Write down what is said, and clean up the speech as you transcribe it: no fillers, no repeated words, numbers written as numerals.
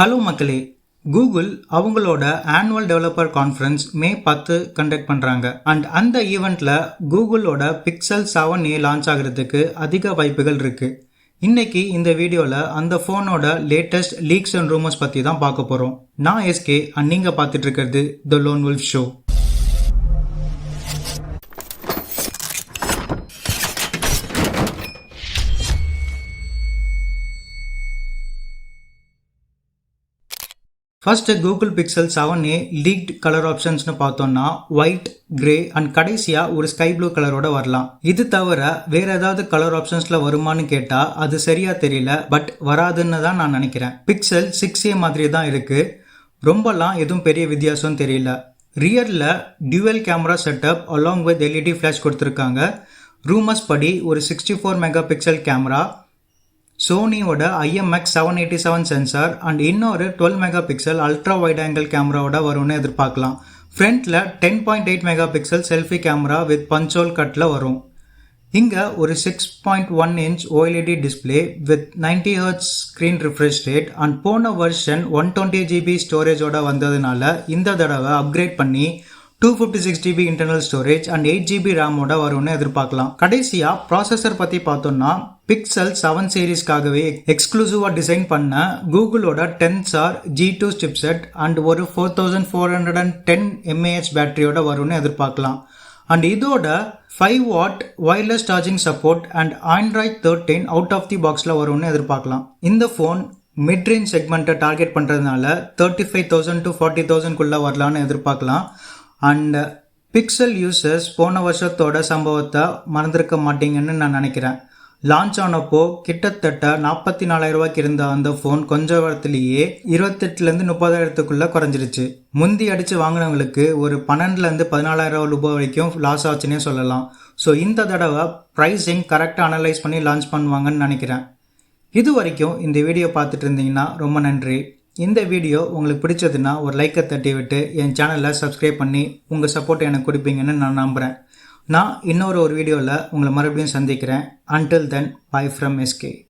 Hello மக்களே, Google அவங்களோட annual developer conference மே 10 conduct பண்றாங்க. அண்ட் அந்த ஈவெண்ட்ல கூகுளோட பிக்சல் 7a லான்ச் ஆகிறதுக்கு அதிக வாய்ப்புகள் இருக்கு. இன்னைக்கு இந்த வீடியோல அந்த போனோட லேட்டஸ்ட் லீக்ஸ் அண்ட் ரூமர்ஸ் பத்தி தான் பார்க்க போறோம். நான் எஸ்கே அண்ட் நீங்க பார்த்துட்டு இருக்கிறது the lone wolf show. First Google Pixel 7a leaked colour ஆப்ஷன்ஸ்னு பார்த்தோம்னா ஒயிட், கிரே அண்ட் கடைசியா ஒரு ஸ்கை ப்ளூ கலரோட வரலாம். இது தவிர வேற ஏதாவது கலர் ஆப்ஷன்ஸ்ல வருமானு கேட்டா அது சரியா தெரியல, பட் வராதுன்னு தான் நான் நினைக்கிறேன். பிக்சல் 6a மாதிரி தான் இருக்கு, ரொம்பலாம் எதுவும் பெரிய வித்தியாசம் தெரியல. ரியர்ல dual camera setup along with LED flash கொடுத்துருக்காங்க. ரூமர்ஸ் படி ஒரு 64 மெகா பிக்சல் கேமரா, சோனியோட IMX 787 சென்சார் அண்ட் இன்னொரு 12 mega pixel ultra wide angle கேமராவோட வரும்னு எதிர்பார்க்கலாம். ஃப்ரண்ட்ல 10.8 mega pixel selfie camera with punch hole கட்ல வரும். இங்க ஒரு 6.1 inch OLED display with 90 Hz screen refresh rate and போன வெர்ஷன் 120 GB ஸ்டோரேஜோட வந்ததுனால இந்த தடவை அப்கிரேட் பண்ணி 256 GB internal storage and 8 GB ரேமோட வரும்னு எதிர்பார்க்கலாம். கடைசியா ப்ராசஸர் பத்தி பார்த்தோம்னா பிக்சல் 7 சீரீஸ்க்காகவே எக்ஸ்க்ளூசிவா டிசைன் பண்ண கூகுளோட 10SOC G2 சிப்செட் அண்ட் ஒரு 4410 mAh பேட்டரியோட வரும்னு எதிர்பார்க்கலாம். அண்ட் இதோட 5W wireless charging support and Android 13 out of the பாக்ஸ்ல வரும்னு எதிர்பார்க்கலாம். இந்த போன் மிட் ரேஞ்ச் செக்மெண்ட்டை டார்கெட் பண்றதுனால 35,000 to 40,000 குள்ள வரலான்னு எதிர்பார்க்கலாம். அண்ட் பிக்சல் யூசர்ஸ் போன வருஷத்தோட சம்பவத்தை மறந்துருக்க மாட்டீங்கன்னு நான் நினைக்கிறேன். லான்ச் ஆனப்போ கிட்டத்தட்ட 44,000 ரூபாய்க்கு இருந்த அந்த ஃபோன் கொஞ்ச வாரத்திலேயே 28,000 30,000 குறைஞ்சிருச்சு. முந்தி அடிச்சு வாங்கினவங்களுக்கு ஒரு 12,000 14,000 ரூபாய் வரைக்கும் லாஸ் ஆச்சுன்னே சொல்லலாம். ஸோ இந்த தடவை ப்ரைஸிங் கரெக்டாக அனலைஸ் பண்ணி லான்ச் பண்ணுவாங்கன்னு நினைக்கிறேன். இது வரைக்கும் இந்த வீடியோ பார்த்துட்டு இருந்தீங்கன்னா ரொம்ப நன்றி. இந்த வீடியோ உங்களுக்கு பிடிச்சதுன்னா ஒரு லைக்கை தட்டி விட்டு என் சேனலை சப்ஸ்கிரைப் பண்ணி உங்கள் சப்போர்ட் எனக்கு கொடுப்பீங்கன்னு நான் நம்புகிறேன். நான் இன்னொரு வீடியோவில் உங்களை மறுபடியும் சந்திக்கிறேன். Until then, bye from SK.